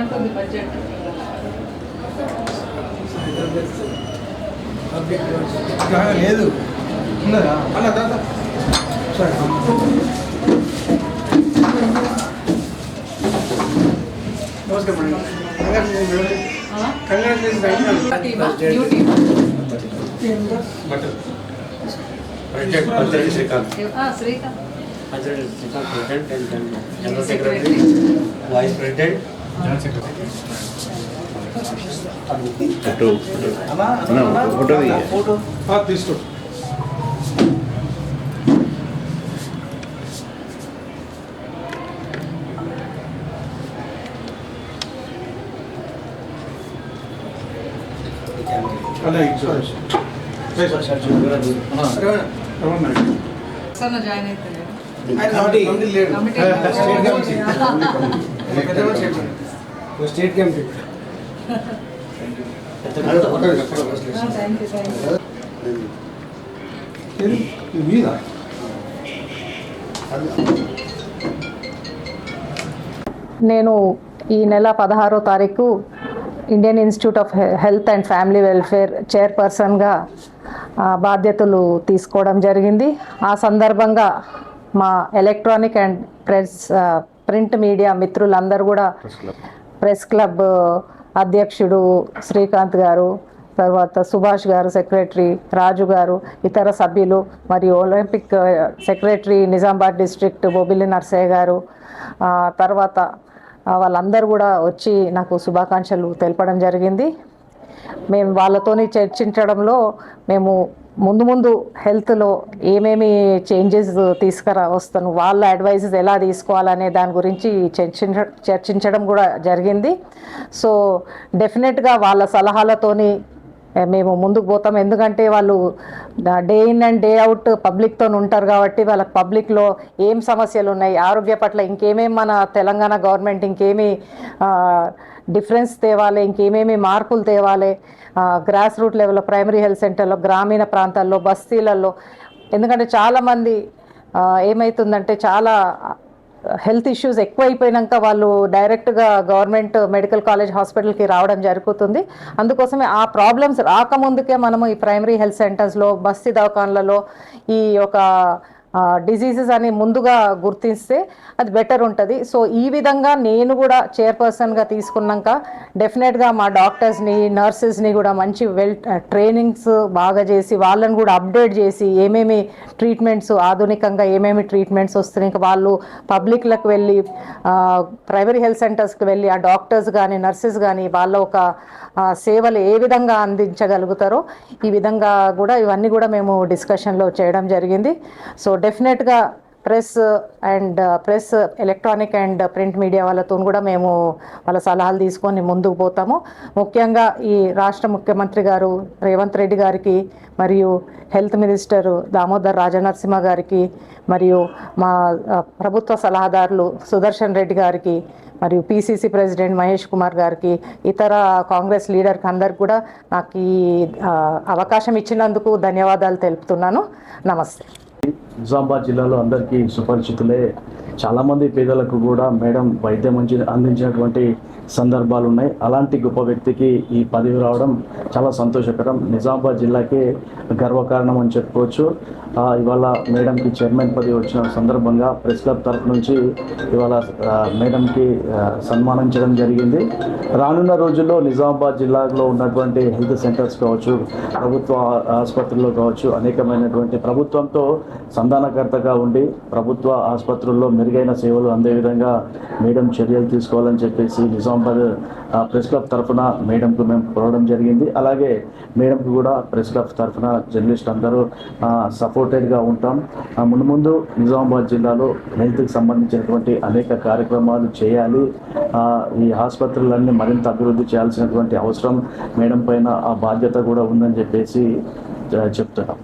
ఏమంటుంది బడ్జెట్? లేదు ఉన్నదా అన్న దాదా సరే నమస్కారం Srikanth president and general secretary, vice president, photo తీసుకో. జాయిన్ అయితే స్టేట్ కమిటీ నేను ఈ నెల 16వ తారీఖు Indian institute of health and family welfare చైర్పర్సన్గా బాధ్యతలు తీసుకోవడం జరిగింది. ఆ సందర్భంగా మా ఎలక్ట్రానిక్ అండ్ ప్రింట్ మీడియా మిత్రులందరూ కూడా ప్రెస్ క్లబ్ అధ్యక్షుడు శ్రీకాంత్ గారు, తర్వాత సుభాష్ గారు సెక్రటరీ, రాజు గారు, ఇతర సభ్యులు మరియు Olympic secretary Nizamabad district Bobbili Narsaiah గారు, తర్వాత వాళ్ళందరూ కూడా వచ్చి నాకు శుభాకాంక్షలు తెలపడం జరిగింది. మేము వాళ్ళతోని చర్చించడంలో మేము ముందు హెల్త్లో ఏమేమి చేంజెస్ వస్తాను, వాళ్ళ అడ్వైజెస్ ఎలా తీసుకోవాలనే దాని గురించి చర్చించడం కూడా జరిగింది. సో డెఫినెట్గా వాళ్ళ సలహాలతోని మేము ముందుకు పోతాం. ఎందుకంటే వాళ్ళు day in and day out పబ్లిక్తో ఉంటారు కాబట్టి వాళ్ళకి పబ్లిక్లో ఏం సమస్యలు ఉన్నాయి, ఆరోగ్య పట్ల ఇంకేమేమి మన తెలంగాణ గవర్నమెంట్ ఇంకేమి డిఫరెన్స్ తేవాలి, ఇంకేమేమి మార్పులు తేవాలి గ్రాస్ రూట్ లెవెల్లో, ప్రైమరీ హెల్త్ సెంటర్లో, గ్రామీణ ప్రాంతాల్లో, బస్తీలలో. ఎందుకంటే చాలామంది ఏమవుతుందంటే చాలా హెల్త్ ఇష్యూస్ ఎక్కువైపోయినాక వాళ్ళు డైరెక్ట్గా గవర్నమెంట్ మెడికల్ కాలేజ్ హాస్పిటల్కి రావడం జరుగుతుంది. అందుకోసమే ఆ ప్రాబ్లమ్స్ రాకముందుకే మనము ఈ ప్రైమరీ హెల్త్ సెంటర్స్లో, బస్తీ దవాఖాన్లలో ఈ ఒక డిజీజెస్ అని ముందుగా గుర్తిస్తే అది బెటర్ ఉంటుంది. సో ఈ విధంగా నేను కూడా చైర్పర్సన్గా తీసుకున్నాక డెఫినెట్గా మా డాక్టర్స్ని, నర్సెస్ని కూడా మంచి ట్రైనింగ్స్ బాగా చేసి వాళ్ళని కూడా అప్డేట్ చేసి ఏమేమి ట్రీట్మెంట్స్ ఆధునికంగా ఏమేమి ట్రీట్మెంట్స్ వస్తున్నాయి, ఇంకా వాళ్ళు పబ్లిక్లకు వెళ్ళి ప్రైమరీ హెల్త్ సెంటర్స్కి వెళ్ళి ఆ డాక్టర్స్ కానీ నర్సెస్ కానీ వాళ్ళ ఒక సేవలు ఏ విధంగా అందించగలుగుతారో ఈ విధంగా కూడా ఇవన్నీ కూడా మేము డిస్కషన్లో చేయడం జరిగింది. సో డెఫినెట్గా press electronic and print media వాళ్ళతో కూడా మేము వాళ్ళ సలహాలు తీసుకొని ముందుకు పోతాము. ముఖ్యంగా ఈ రాష్ట్ర ముఖ్యమంత్రి గారు రేవంత్ రెడ్డి గారికి, మరియు హెల్త్ మినిస్టర్ దామోదర్ రాజనరసింహ గారికి, మరియు మా ప్రభుత్వ సలహాదారులు సుదర్శన్ రెడ్డి గారికి, మరియు పిసిసి ప్రెసిడెంట్ మహేష్ కుమార్ గారికి, ఇతర కాంగ్రెస్ లీడర్కి అందరికి కూడా నాకు ఈ అవకాశం ఇచ్చినందుకు ధన్యవాదాలు తెలుపుతున్నాను. నమస్తే. నిజామాబాద్ జిల్లాలో అందరికీ సుపరిచితులే. చాలామంది పేదలకు కూడా మేడం వైద్యం అందించినటువంటి సందర్భాలు ఉన్నాయి. అలాంటి గొప్ప వ్యక్తికి ఈ పదవి రావడం చాలా సంతోషకరం, నిజామాబాద్ జిల్లాకే గర్వకారణం అని చెప్పుకోవచ్చు. ఇవాళ మేడంకి చైర్మన్ పదవి వచ్చిన సందర్భంగా ప్రెస్ క్లబ్ తరఫు నుంచి ఇవాళ మేడంకి సన్మానించడం జరిగింది. రానున్న రోజుల్లో నిజామాబాద్ జిల్లాలో ఉన్నటువంటి హెల్త్ సెంటర్స్ కావచ్చు, ప్రభుత్వ ఆసుపత్రుల్లో కావచ్చు, అనేకమైనటువంటి ప్రభుత్వంతో సంధానకర్తగా ఉండి ప్రభుత్వ ఆసుపత్రుల్లో మెరుగైన సేవలు అందే విధంగా మేడం చర్యలు తీసుకోవాలని చెప్పేసి నిజామాబాద్ ప్రెస్ క్లబ్ తరఫున మేడంకు మేము కోరడం జరిగింది. అలాగే మేడంకు కూడా ప్రెస్ క్లబ్ తరఫున జర్నలిస్ట్ అందరూ సపోర్టెడ్గా ఉంటాం. ముందు నిజామాబాద్ జిల్లాలో హెల్త్కి సంబంధించినటువంటి అనేక కార్యక్రమాలు చేయాలి. ఈ ఆసుపత్రులన్నీ మరింత అభివృద్ధి చేయాల్సినటువంటి అవసరం మేడం పైన ఆ బాధ్యత కూడా ఉందని చెప్పేసి చెప్తున్నాం.